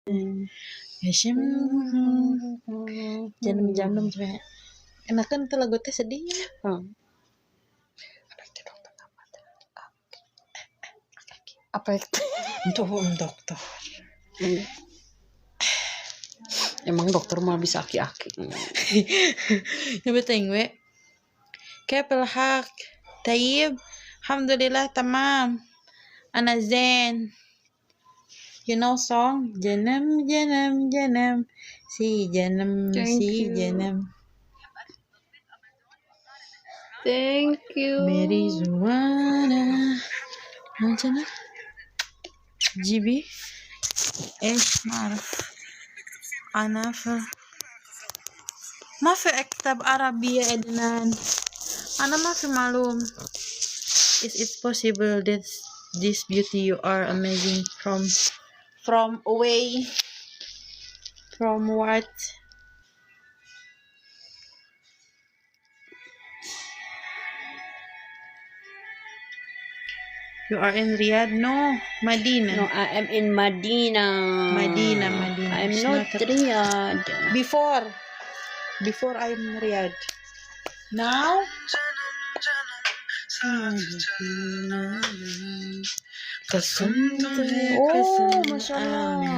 Hashim janam-janam coba. Enakan tuh lagu teh sedih. Apa itu? Untuk dokter. Emang dokter mah bisa aki-aki. Ya betul we. كيف الحال؟ طيب الحمد لله تمام أنا زين. You know song janam janam janam si janam si janam. Thank you. Meri Zuana macam GB إيش ما أعرف أنا ما في أكتب عربي يا أدنان. أنا ما في معلوم. Is it possible that this beauty you are amazing from away from what? You are in Riyadh? No, Medina. No, I am in Medina. Medina. I'm It's not Riyadh. Before I'm Riyadh. Now? Oh, Masya Allah.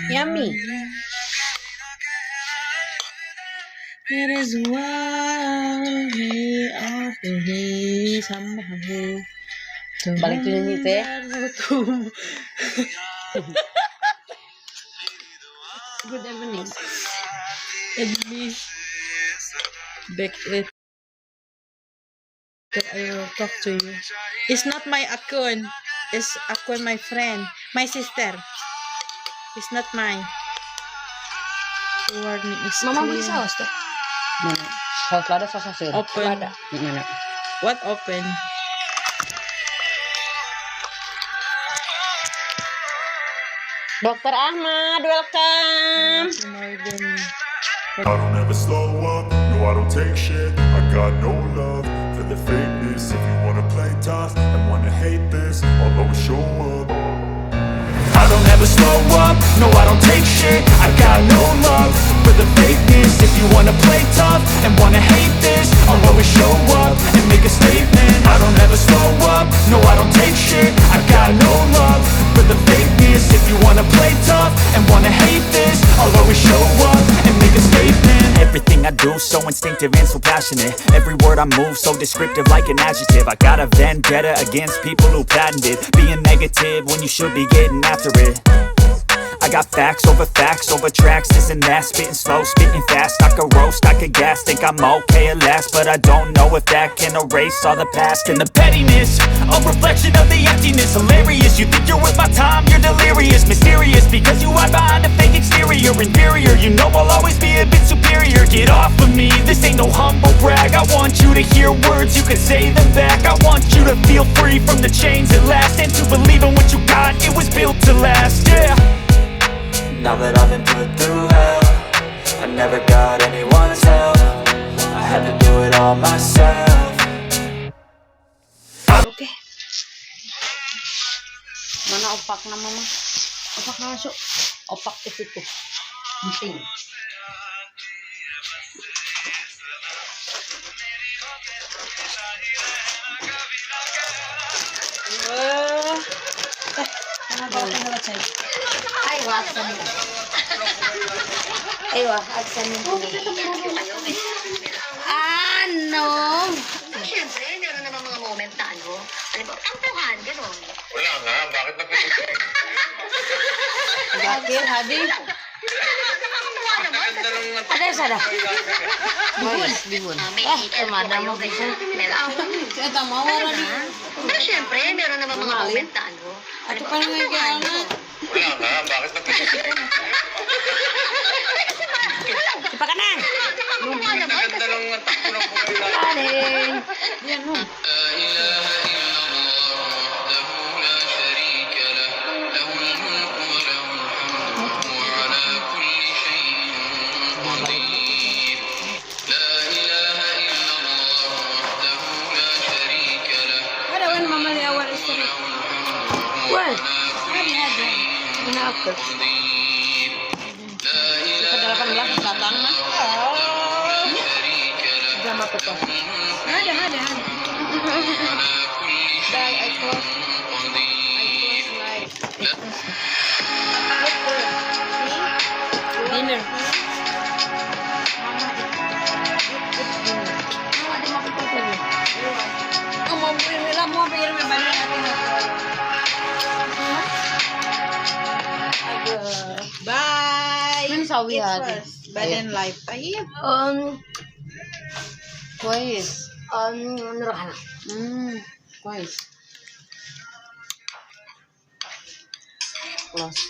Yummy. Balik dulu nih teh. Good evening. Backlit. I will talk to you. It's not my account. It's account my friend, my sister. It's not mine. Warning is Mama clear. beli saus tuh. Mana? Saus lada, saus asir. Open. Lada. Mana? What open? Dokter Ahmad, welcome. I don't ever slow up, no I don't take shit. I got no love for the fakeness. If you wanna play tough and wanna hate this, I'll always show up. I don't ever slow up, no I don't take shit. I got no love for the fakeness. If you wanna play tough and wanna hate this, I'll always show up and make a statement. I don't ever slow up, no I don't take shit. I got no love for the fakeness. If you wanna play tough and wanna hate this, I'll always show up and make a statement. Everything I do so instinctive and so passionate. Every word I move so descriptive like an adjective. I got a vendetta against people who patented being negative when you should be getting after it. I got facts over tracks, this and that. Spitting slow, spitting fast. I could roast, I could gas. Think I'm okay at last, but I don't know if that can erase all the past. And the pettiness, a reflection of the emptiness. Hilarious, you think you're worth my time, you're delirious. Mysterious, because you hide behind a fake exterior. Inferior, you know I'll always be a bit superior. Get off of me, this ain't no humble brag. I want you to hear words, you can say them back. I want you to feel free from the chains at last, and to believe in what you got, it was built to last, yeah. Now that I've been put through hell, I never got anyone's help. I had to do it all myself. Oke. Mana opak na mama? Opak na masuk. Opak itu tuh. Penting. Mana bawa tinggal saya? Ayo aksan. Ayo aksan ini. Ano? Siyempre, meron naman mga moment na ano. Alam mo, tampuhan, gano'n. Wala nga, bakit nagpipigil? Bakit, Hadi? Nakakatawa naman. Ganda lang ng Ada yang sadar? Bihun. May kemana mo bisa? Saya tak mau orang di. Pero siyempre, meron naman mga moment na ano. Ato pa naman yung gana. Wala nga, bakit nagpipigil? Cepat ka na! Nakakatawa naman. Ganda lang ng takbo ng buhay. Aling! Yan mo. Wah, hadi. Kenapa? Ke-18 datang mah. Jam apa tuh? Ada. Bye, I close like dinner. Mau pilih balik Bye. Min sawi Eat hadi. first, badan life. Iya. Kuis. Nurhana. Kuis. Close.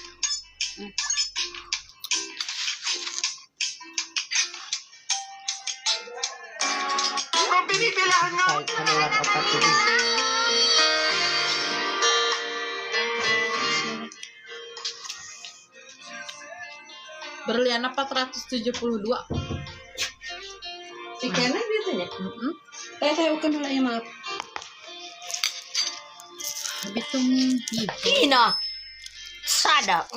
Say, adalah opat ini. Berliana 472. Ikannya biasanya. Saya bukan dulu ya maaf. Bitong Ina. Sada.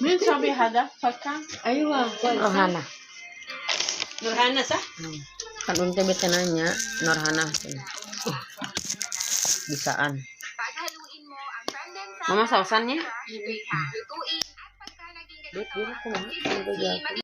Min sabi hada fakang. Ayo Nurhana. Nurhana sah? Kan unte beta nanya Nurhana. Bisaan. Mama sausannya? Duit kumaha?